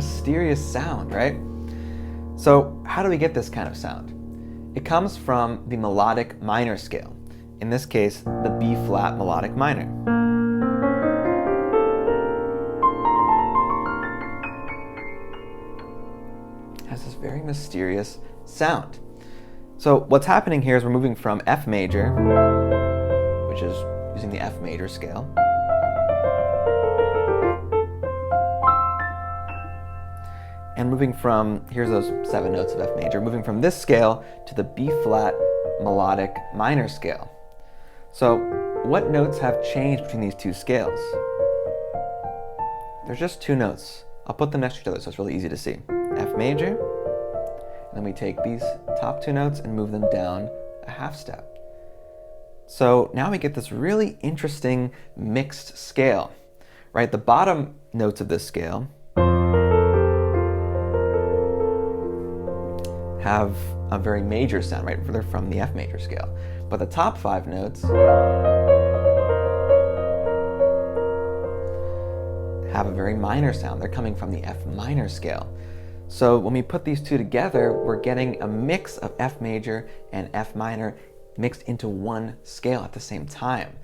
mysterious sound, right? So how do we get this kind of sound? It comes from the melodic minor scale. In this case, the B flat melodic minor. It has this very mysterious sound. So what's happening here is we're moving from F major, which is using the F major scale, and moving from, here's those 7 notes of F major, moving from this scale to the B flat melodic minor scale. So what notes have changed between these two scales? There's just 2 notes. I'll put them next to each other so it's really easy to see. F major, and then we take these top 2 notes and move them down a half step. So now we get this really interesting mixed scale, right? The bottom notes of this scale have a very major sound, right? They're from the F major scale. But the top 5 notes have a very minor sound. They're coming from the F minor scale. So when we put these 2 together, we're getting a mix of F major and F minor mixed into one scale at the same time.